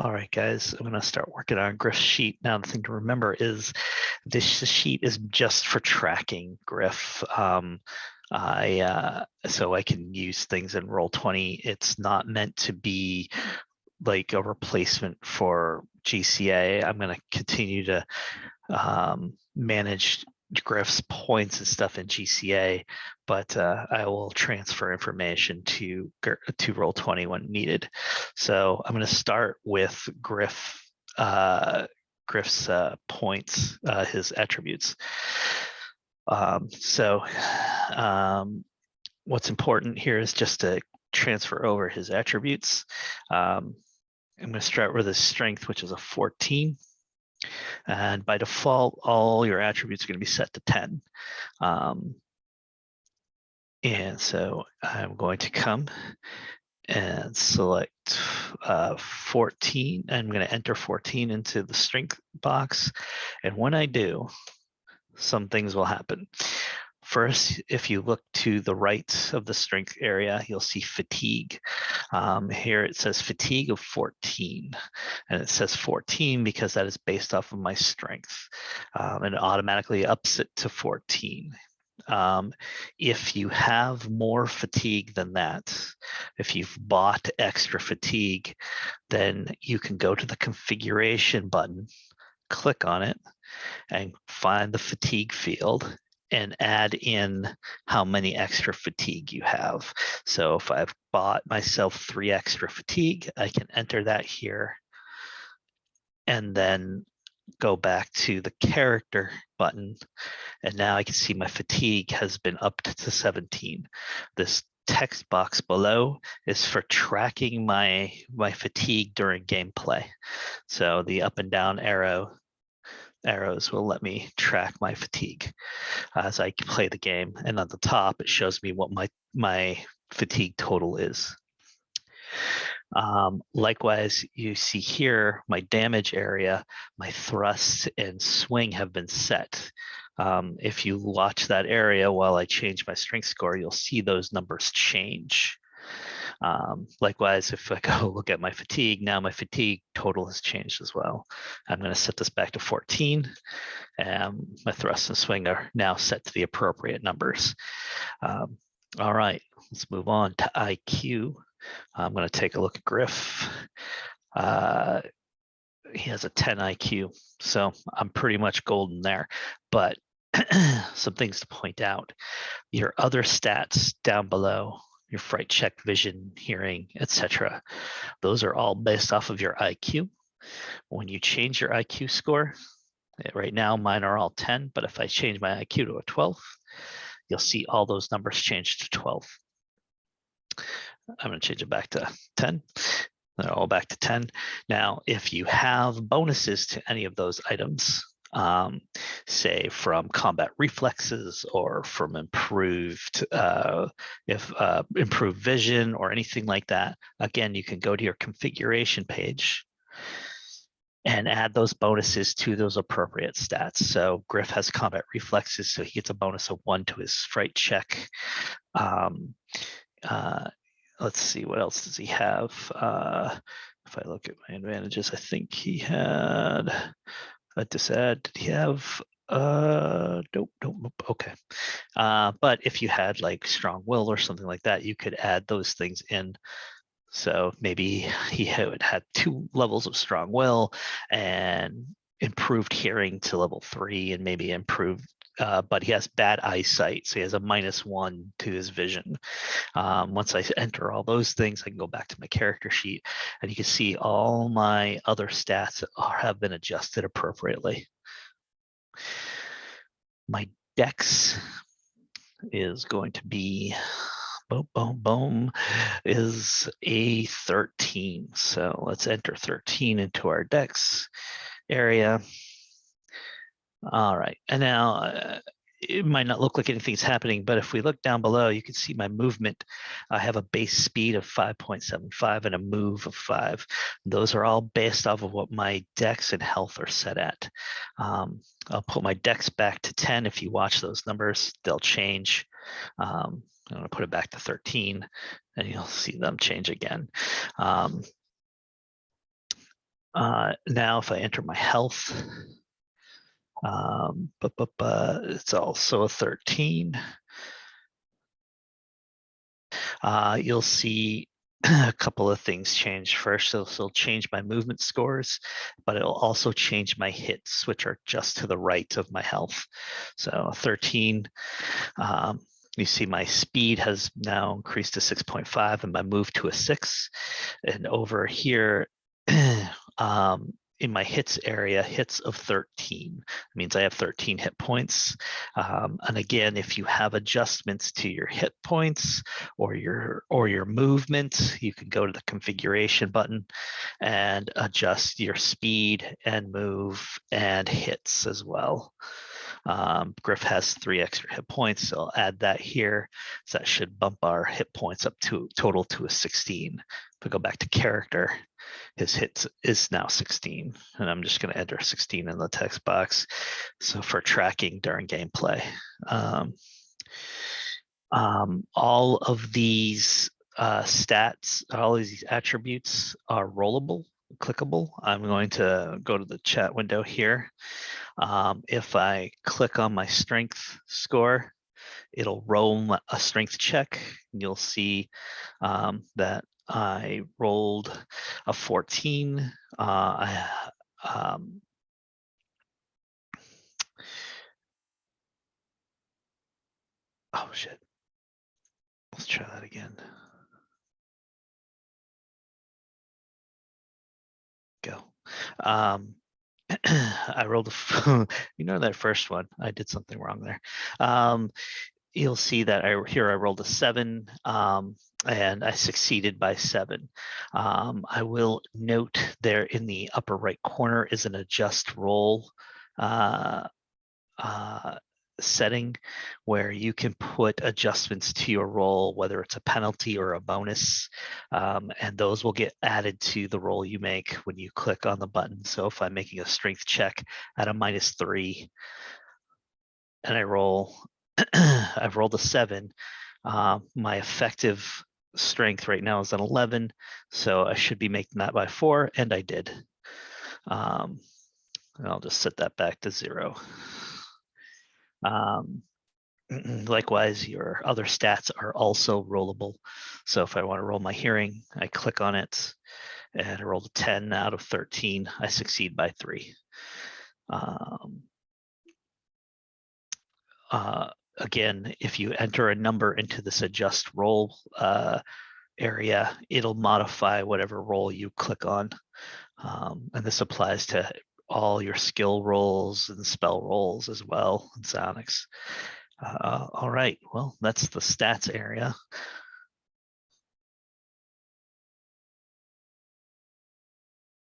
All right, guys, I'm going to start working on Griff's sheet. Now, the thing to remember is this sheet is just for tracking Griff. So I can use things in Roll20. It's not meant to be like a replacement for GCA. I'm going to continue to manage Griff's points and stuff in GCA, but I will transfer information to Roll20 when needed. So I'm going to start with Griff's points, his attributes. What's important here is just to transfer over his attributes. I'm going to start with his strength, which is a 14. And by default, all your attributes are going to be set to 10. And so I'm going to come and select 14. I'm going to enter 14 into the strength box. And when I do, some things will happen. First, if you look to the right of the strength area, you'll see fatigue. Here it says fatigue of 14, and it says 14 because that is based off of my strength, and it automatically ups it to 14. If you have more fatigue than that, if you've bought extra fatigue, then you can go to the configuration button, click on it, and find the fatigue field and add in how many extra fatigue you have. So if I've bought myself 3 extra fatigue, I can enter that here and then go back to the character button. And now I can see my fatigue has been upped to 17. This text box below is for tracking my fatigue during gameplay. So the up and down arrows will let me track my fatigue as I play the game. And at the top, it shows me what my fatigue total is. Likewise, you see here, my damage area, my thrust and swing have been set. If you watch that area while I change my strength score, you'll see those numbers change. Likewise, if I go look at my fatigue, now my fatigue total has changed as well. I'm going to set this back to 14. My thrust and swing are now set to the appropriate numbers. All right, let's move on to IQ. I'm going to take a look at Griff. He has a 10 IQ, so I'm pretty much golden there. But some things to point out. Your other stats down below, your fright check, vision, hearing, etc. Those are all based off of your IQ. When you change your IQ score, right now mine are all 10, but if I change my IQ to a 12, you'll see all those numbers change to 12. I'm going to change it back to 10. They're all back to 10. Now, if you have bonuses to any of those items, say from combat reflexes or from improved improved vision or anything like that, again, you can go to your configuration page and add those bonuses to those appropriate stats. So Griff has combat reflexes, so he gets a bonus of 1 to his fright check. Let's see, what else does he have? If I look at my advantages, I think he had a disad. Did he have nope, okay. But if you had like strong will or something like that, you could add those things in. So maybe he had 2 levels of strong will and improved hearing to level 3 and maybe improved but he has bad eyesight, so he has a -1 to his vision. Once I enter all those things, I can go back to my character sheet and you can see all my other stats have been adjusted appropriately. My dex is going to be is a 13. So let's enter 13 into our dex area. All right, and now it might not look like anything's happening, but if we look down below, you can see my movement. I have a base speed of 5.75 and a move of 5. Those are all based off of what my dex and health are set at. I'll put my dex back to 10. If you watch those numbers, they'll change. I'm going to put it back to 13 and you'll see them change again. Now if I enter my health, it's also a 13. You'll see a couple of things change. First, it'll change my movement scores, but it'll also change my hits, which are just to the right of my health. So 13, you see my speed has now increased to 6.5 and my move to a 6. And over here, in my hits area, hits of 13 means I have 13 hit points. And again, if you have adjustments to your hit points or your movement, you can go to the configuration button and adjust your speed and move and hits as well. Griff has 3 extra hit points, so I'll add that here. So that should bump our hit points up to total to a 16. If we go back to character, his hits is now 16, and I'm just going to enter 16 in the text box. So for tracking during gameplay, all of these stats, all of these attributes are rollable, clickable. I'm going to go to the chat window here. If I click on my strength score, it'll roll a strength check. You'll see that I rolled a 14. Oh shit. Let's try that again. Go. I rolled a, that first one, I did something wrong there. You'll see that I rolled a 7, and I succeeded by 7. I will note there in the upper right corner is an adjust roll setting where you can put adjustments to your roll, whether it's a penalty or a bonus, and those will get added to the roll you make when you click on the button. So if I'm making a strength check at a -3 and I roll, I've rolled a 7, my effective strength right now is an 11, so I should be making that by 4, and I did. And I'll just set that back to 0. Likewise, your other stats are also rollable. So if I want to roll my hearing, I click on it and I rolled a 10 out of 13. I succeed by 3. Again, if you enter a number into this adjust roll area, it'll modify whatever roll you click on. And this applies to all your skill rolls and spell rolls as well in Psionics. All right, well, that's the stats area.